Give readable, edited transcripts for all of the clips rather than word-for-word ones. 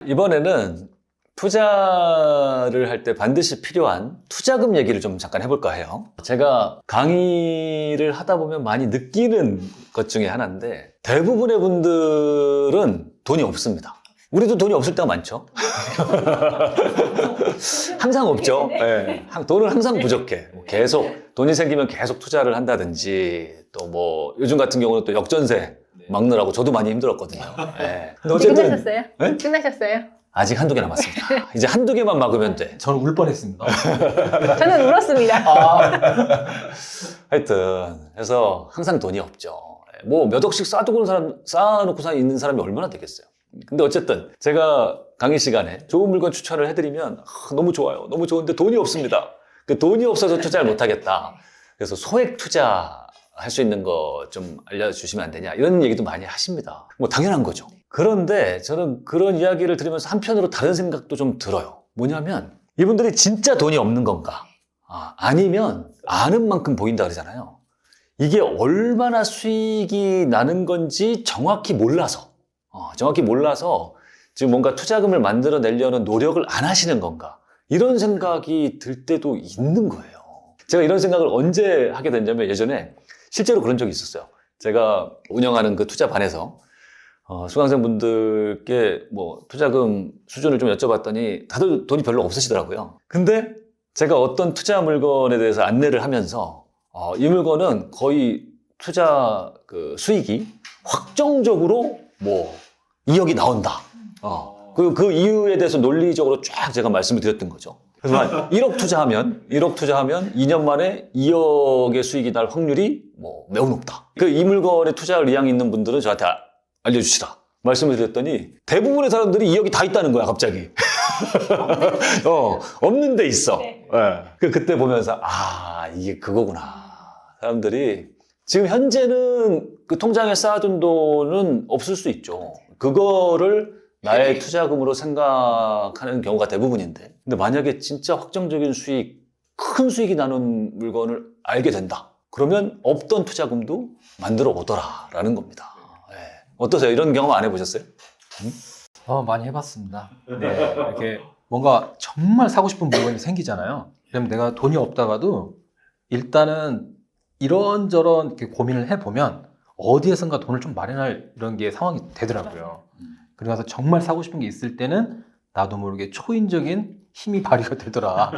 이번에는 투자를 할 때 반드시 필요한 투자금 얘기를 좀 잠깐 해볼까 해요. 제가 강의를 하다 보면 많이 느끼는 것 중에 하나인데 대부분의 분들은 돈이 없습니다. 우리도 돈이 없을 때가 많죠. 항상 없죠. 네. 돈은 항상 부족해. 계속 돈이 생기면 계속 투자를 한다든지 또 뭐 요즘 같은 경우는 또 역전세 막느라고 저도 많이 힘들었거든요. 네. 근데 어쨌든 끝나셨어요? 네? 끝나셨어요? 아직 한두 개 남았습니다. 이제 한두 개만 막으면 돼. 저는 울 뻔했습니다. 저는 울었습니다. 하여튼 그래서 항상 돈이 없죠. 뭐 몇 억씩 쌓아놓고 있는 사람이 얼마나 되겠어요. 근데 어쨌든 제가 강의 시간에 좋은 물건 추천을 해드리면 너무 좋아요. 너무 좋은데 돈이 없습니다. 그 돈이 없어서 투자를 못하겠다. 그래서 소액 투자할 수 있는 거 좀 알려주시면 안 되냐 이런 얘기도 많이 하십니다. 뭐 당연한 거죠. 그런데 저는 그런 이야기를 들으면서 한편으로 다른 생각도 좀 들어요. 뭐냐면 이분들이 진짜 돈이 없는 건가? 아니면 아는 만큼 보인다 그러잖아요. 이게 얼마나 수익이 나는 건지 정확히 몰라서 지금 뭔가 투자금을 만들어내려는 노력을 안 하시는 건가? 이런 생각이 들 때도 있는 거예요. 제가 이런 생각을 언제 하게 됐냐면 예전에 실제로 그런 적이 있었어요. 제가 운영하는 그 투자반에서 수강생분들께 뭐 투자금 수준을 좀 여쭤봤더니 다들 돈이 별로 없으시더라고요. 근데 제가 어떤 투자 물건에 대해서 안내를 하면서 이 물건은 거의 투자 그 수익이 확정적으로 뭐 2억이 나온다. 그 이유에 대해서 논리적으로 쫙 제가 말씀을 드렸던 거죠. 그래서 한 1억 투자하면 2년 만에 2억의 수익이 날 확률이 뭐 매우 높다. 이 물건에 투자할 의향이 있는 분들은 저한테 알려주시라 말씀을 드렸더니 대부분의 사람들이 2억이 다 있다는 거야 갑자기. 없는 데 있어. 네. 그때 보면서 이게 그거구나. 사람들이 지금 현재는 그 통장에 쌓아둔 돈은 없을 수 있죠. 그거를 나의 투자금으로 생각하는 경우가 대부분인데, 근데 만약에 진짜 확정적인 수익, 큰 수익이 나는 물건을 알게 된다. 그러면 없던 투자금도 만들어 오더라라는 겁니다. 어떠세요? 이런 경험 안 해보셨어요? 많이 해봤습니다. 네, 이렇게 뭔가 정말 사고 싶은 물건이 생기잖아요. 그러면 내가 돈이 없다가도 일단은 이런저런 이렇게 고민을 해보면 어디에선가 돈을 좀 마련할 이런 게 상황이 되더라고요. 그래서 정말 사고 싶은 게 있을 때는 나도 모르게 초인적인 힘이 발휘가 되더라.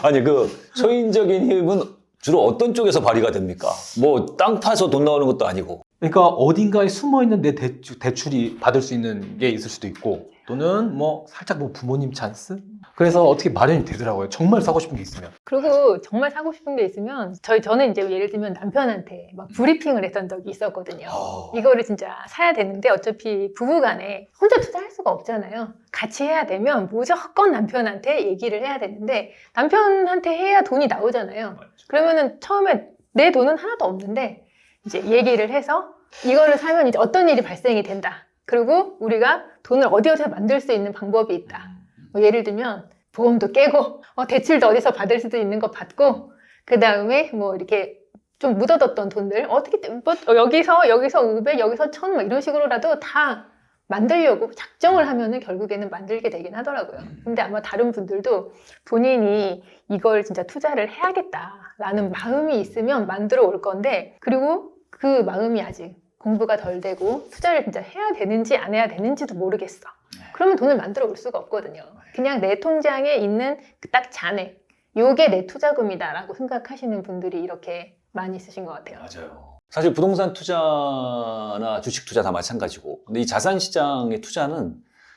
아니 그 초인적인 힘은 주로 어떤 쪽에서 발휘가 됩니까? 뭐 땅 파서 돈 나오는 것도 아니고. 그러니까 어딘가에 숨어있는 내 대출이 받을 수 있는 게 있을 수도 있고 또는 뭐 살짝 뭐 부모님 찬스? 그래서 어떻게 마련이 되더라고요. 정말 사고 싶은 게 있으면. 그리고 정말 사고 싶은 게 있으면 저는 이제 예를 들면 남편한테 막 브리핑을 했던 적이 있었거든요. 이거를 진짜 사야 되는데 어차피 부부간에 혼자 투자할 수가 없잖아요. 같이 해야 되면 무조건 남편한테 얘기를 해야 되는데 남편한테 해야 돈이 나오잖아요. 그러면은 처음에 내 돈은 하나도 없는데 이제 얘기를 해서 이거를 사면 이제 어떤 일이 발생이 된다. 그리고 우리가 돈을 어디서 만들 수 있는 방법이 있다. 뭐 예를 들면 보험도 깨고 대출도 어디서 받을 수도 있는 거 받고 그 다음에 뭐 이렇게 좀 묻어뒀던 돈들 어떻게 뭐 여기서 500 여기서 1000 막 이런 식으로라도 다 만들려고 작정을 하면은 결국에는 만들게 되긴 하더라고요. 근데 아마 다른 분들도 본인이 이걸 진짜 투자를 해야겠다라는 마음이 있으면 만들어 올 건데 그리고 그 마음이 아직 공부가 덜 되고 투자를 진짜 해야 되는지 안 해야 되는지도 모르겠어. 그러면 돈을 만들어 올 수가 없거든요. 그냥 내 통장에 있는 딱 잔액, 요게 내 투자금이다라고 생각하시는 분들이 이렇게 많이 있으신 것 같아요. 맞아요. 사실 부동산 투자나 주식 투자 다 마찬가지고, 근데 이 자산 시장의 투자는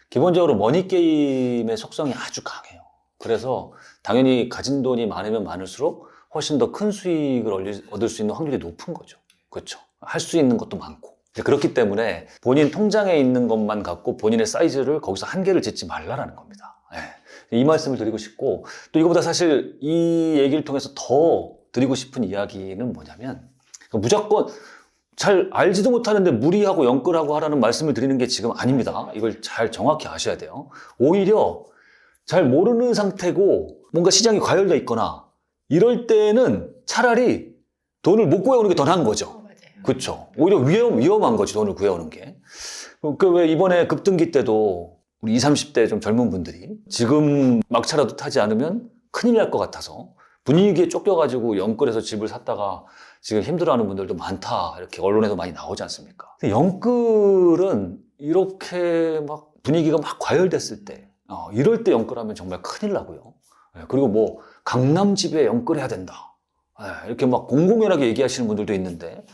기본적으로 머니게임의 속성이 아주 강해요. 그래서 당연히 가진 돈이 많으면 많을수록 훨씬 더 큰 수익을 얻을 수 있는 확률이 높은 거죠. 그렇죠. 할 수 있는 것도 많고. 그렇기 때문에 본인 통장에 있는 것만 갖고 본인의 사이즈를 거기서 한계를 짓지 말라라는 겁니다. 이 말씀을 드리고 싶고, 또 이거보다 사실 이 얘기를 통해서 더 드리고 싶은 이야기는 뭐냐면 무조건 잘 알지도 못하는데 무리하고 연끌하고 하라는 말씀을 드리는 게 지금 아닙니다. 이걸 잘 정확히 아셔야 돼요. 오히려 잘 모르는 상태고 뭔가 시장이 과열돼 있거나 이럴 때는 차라리 돈을 못 구해오는 게 더 나은 거죠. 그렇죠. 오히려 위험한 거지, 돈을 구해오는 게. 왜 이번에 급등기 때도 우리 20, 30대 좀 젊은 분들이 지금 막차라도 타지 않으면 큰일 날 것 같아서 분위기에 쫓겨가지고 영끌에서 집을 샀다가 지금 힘들어하는 분들도 많다. 이렇게 언론에도 많이 나오지 않습니까? 근데 영끌은 이렇게 막 분위기가 막 과열됐을 때, 이럴 때 영끌하면 정말 큰일 나고요. 그리고 뭐 강남집에 영끌해야 된다. 이렇게 막 공공연하게 얘기하시는 분들도 있는데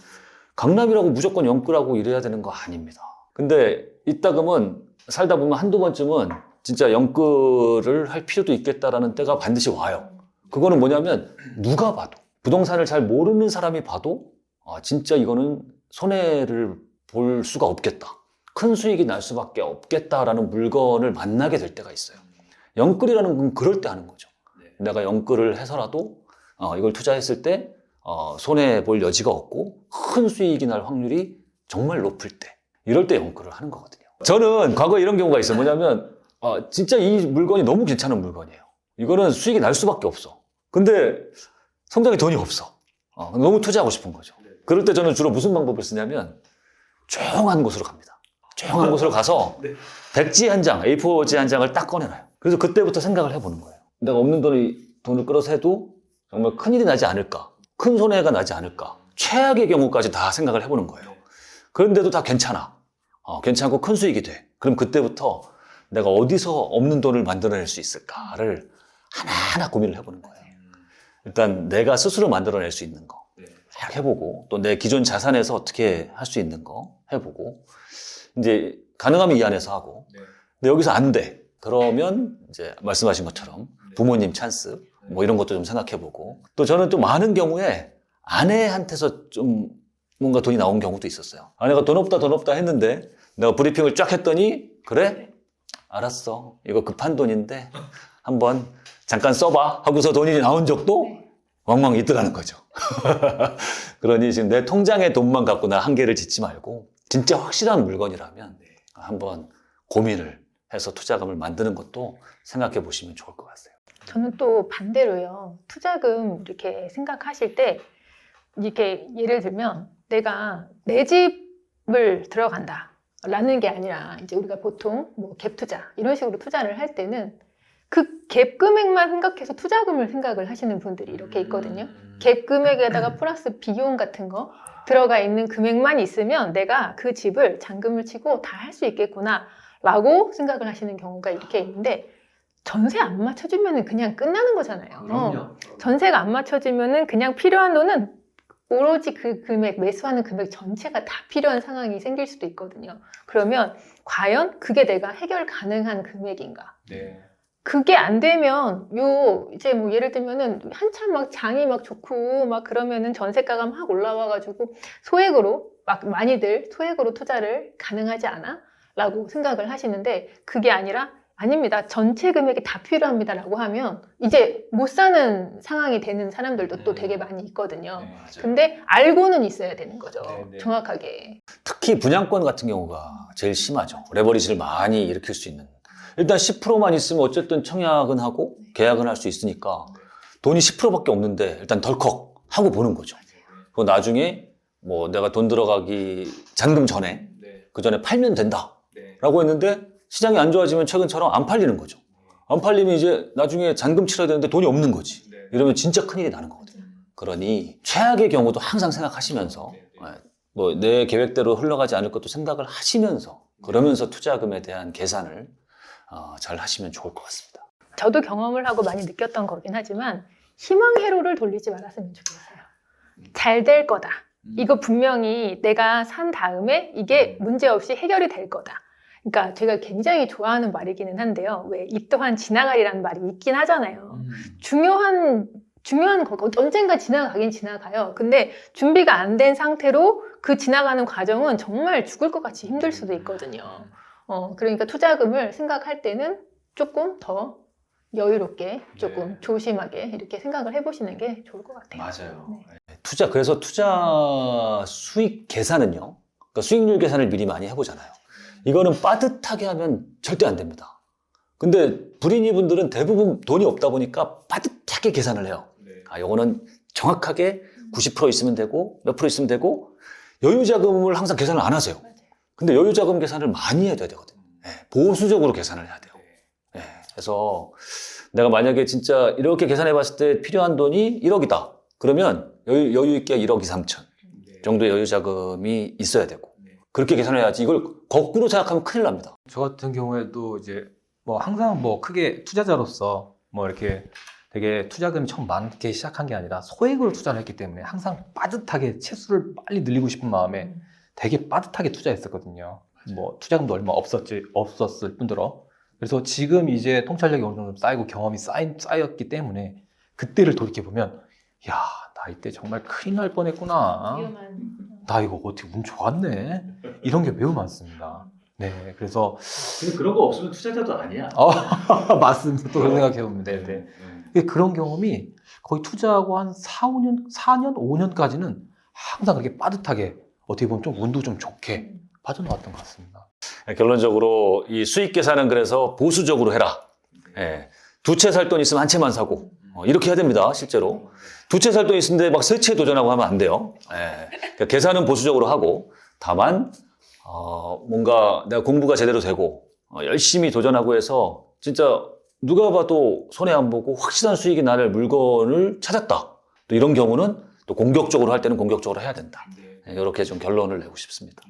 강남이라고 무조건 영끌하고 이래야 되는 거 아닙니다. 근데 이따금은 살다 보면 한두 번쯤은 진짜 영끌을 할 필요도 있겠다라는 때가 반드시 와요. 그거는 뭐냐면 누가 봐도 부동산을 잘 모르는 사람이 봐도 진짜 이거는 손해를 볼 수가 없겠다. 큰 수익이 날 수밖에 없겠다라는 물건을 만나게 될 때가 있어요. 영끌이라는 건 그럴 때 하는 거죠. 내가 영끌을 해서라도 이걸 투자했을 때 손해 볼 여지가 없고 큰 수익이 날 확률이 정말 높을 때, 이럴 때 영끌을 하는 거거든요. 저는 과거에 이런 경우가 있어요. 뭐냐면 진짜 이 물건이 너무 괜찮은 물건이에요. 이거는 수익이 날 수밖에 없어. 근데 성장에 돈이 없어. 너무 투자하고 싶은 거죠. 그럴 때 저는 주로 무슨 방법을 쓰냐면 조용한 곳으로 갑니다. 조용한 곳으로 가서 백지 한 장, A4지 한 장을 딱 꺼내놔요. 그래서 그때부터 생각을 해보는 거예요. 내가 없는 돈을 끌어서 해도 정말 큰일이 나지 않을까, 큰 손해가 나지 않을까, 최악의 경우까지 다 생각을 해보는 거예요. 그런데도 다 괜찮아. 괜찮고 큰 수익이 돼. 그럼 그때부터 내가 어디서 없는 돈을 만들어낼 수 있을까를 하나하나 고민을 해보는 거예요. 일단 내가 스스로 만들어낼 수 있는 거 쫙 해보고, 또 내 기존 자산에서 어떻게 할 수 있는 거 해보고, 이제 가능하면 이 안에서 하고, 근데 여기서 안 돼. 그러면 이제 말씀하신 것처럼 부모님 찬스 뭐 이런 것도 좀 생각해보고, 또 저는 또 많은 경우에 아내한테서 좀 뭔가 돈이 나온 경우도 있었어요. 아내가 돈 없다 했는데 내가 브리핑을 쫙 했더니 그래? 알았어. 이거 급한 돈인데 한번 잠깐 써봐 하고서 돈이 나온 적도 왕왕 있더라는 거죠. 그러니 지금 내 통장에 돈만 갖고 나 한계를 짓지 말고 진짜 확실한 물건이라면 한번 고민을 해서 투자금을 만드는 것도 생각해 보시면 좋을 것 같아요. 저는 또 반대로요. 투자금 이렇게 생각하실 때 이렇게 예를 들면 내가 내 집을 들어간다 라는 게 아니라 이제 우리가 보통 뭐 갭 투자 이런 식으로 투자를 할 때는 그 갭 금액만 생각해서 투자금을 생각을 하시는 분들이 이렇게 있거든요. 갭 금액에다가 플러스 비용 같은 거 들어가 있는 금액만 있으면 내가 그 집을 잔금을 치고 다 할 수 있겠구나 라고 생각을 하시는 경우가 이렇게 있는데, 전세 안 맞춰주면 그냥 끝나는 거잖아요. 전세가 안 맞춰지면 그냥 필요한 돈은 오로지 그 금액, 매수하는 금액 전체가 다 필요한 상황이 생길 수도 있거든요. 그러면 과연 그게 내가 해결 가능한 금액인가? 그게 안 되면 이제 뭐 예를 들면은 한참 막 장이 막 좋고 막 그러면은 전세가가 막 올라와가지고 소액으로 막 많이들 소액으로 투자를 가능하지 않아? 라고 생각을 하시는데, 그게 아니라 아닙니다. 전체 금액이 다 필요합니다. 라고 하면 이제 못 사는 상황이 되는 사람들도 또 되게 많이 있거든요. 근데 알고는 있어야 되는 거죠. 정확하게. 특히 분양권 같은 경우가 제일 심하죠. 레버리지를 많이 일으킬 수 있는. 일단 10%만 있으면 어쨌든 청약은 하고 계약은 할 수 있으니까 돈이 10%밖에 없는데 일단 덜컥 하고 보는 거죠. 그리고 나중에 뭐 내가 돈 들어가기 잔금 전에 그 전에 팔면 된다 라고 했는데 시장이 안 좋아지면 최근처럼 안 팔리는 거죠. 안 팔리면 이제 나중에 잔금 치러야 되는데 돈이 없는 거지. 이러면 진짜 큰일이 나는 거거든요. 그러니 최악의 경우도 항상 생각하시면서 뭐 내 계획대로 흘러가지 않을 것도 생각을 하시면서, 그러면서 투자금에 대한 계산을 잘 하시면 좋을 것 같습니다. 저도 경험을 하고 많이 느꼈던 거긴 하지만 희망 회로를 돌리지 말았으면 좋겠어요. 잘 될 거다. 이거 분명히 내가 산 다음에 이게 문제없이 해결이 될 거다. 그러니까 제가 굉장히 좋아하는 말이기는 한데요. 왜 이 또한 지나가리라는 말이 있긴 하잖아요. 중요한 거 언젠가 지나가긴 지나가요. 근데 준비가 안 된 상태로 그 지나가는 과정은 정말 죽을 것 같이 힘들 수도 있거든요. 그러니까 투자금을 생각할 때는 조금 더 여유롭게, 조금 조심하게 이렇게 생각을 해보시는 게 좋을 것 같아요. 맞아요. 그래서 투자 수익 계산은요, 그러니까 수익률 계산을 미리 많이 해보잖아요. 이거는 빠듯하게 하면 절대 안 됩니다. 근데 불인이 분들은 대부분 돈이 없다 보니까 빠듯하게 계산을 해요. 요거는 정확하게 90% 있으면 되고 몇 프로 있으면 되고, 여유자금을 항상 계산을 안 하세요. 근데 여유자금 계산을 많이 해야 되거든요. 보수적으로 계산을 해야 돼요. 예, 그래서 내가 만약에 진짜 이렇게 계산해 봤을 때 필요한 돈이 1억이다. 그러면 여유 있게 1억 2, 3천 정도의 여유 자금이 있어야 되고 그렇게 계산해야지. 이걸 거꾸로 생각하면 큰일 납니다. 저 같은 경우에도 이제 뭐 항상 뭐 크게 투자자로서 뭐 이렇게 되게 투자금이 처음 많게 시작한 게 아니라 소액으로 투자를 했기 때문에 항상 빠듯하게 채수를 빨리 늘리고 싶은 마음에 되게 빠듯하게 투자했었거든요. 뭐 투자금도 얼마 없었을 뿐더러. 그래서 지금 이제 통찰력이 어느 정도 쌓이고 경험이 쌓였기 때문에 그때를 돌이켜보면 야, 나 이때 정말 큰일 날 뻔했구나. 나 이거 어떻게 운 좋았네. 이런 게 매우 많습니다. 네, 그래서 근데 그런 거 없으면 투자자도 아니야. 맞습니다. 또 그런 생각해봅니다. 네. 그런 경험이 거의 투자하고 한 4년, 5년까지는 항상 그렇게 빠듯하게 어떻게 보면 좀 운도 좀 좋게 빠져나왔던 것 같습니다. 결론적으로 이 수익 계산은 그래서 보수적으로 해라. 예. 두 채 살 돈 있으면 한 채만 사고 이렇게 해야 됩니다. 실제로 두 채 살 돈 있는데 막 세 채 도전하고 하면 안 돼요. 예. 그러니까 계산은 보수적으로 하고 다만 뭔가 내가 공부가 제대로 되고 열심히 도전하고 해서 진짜 누가 봐도 손해 안 보고 확실한 수익이 나는 물건을 찾았다. 또 이런 경우는 또 공격적으로 할 때는 공격적으로 해야 된다. 이렇게 좀 결론을 내고 싶습니다.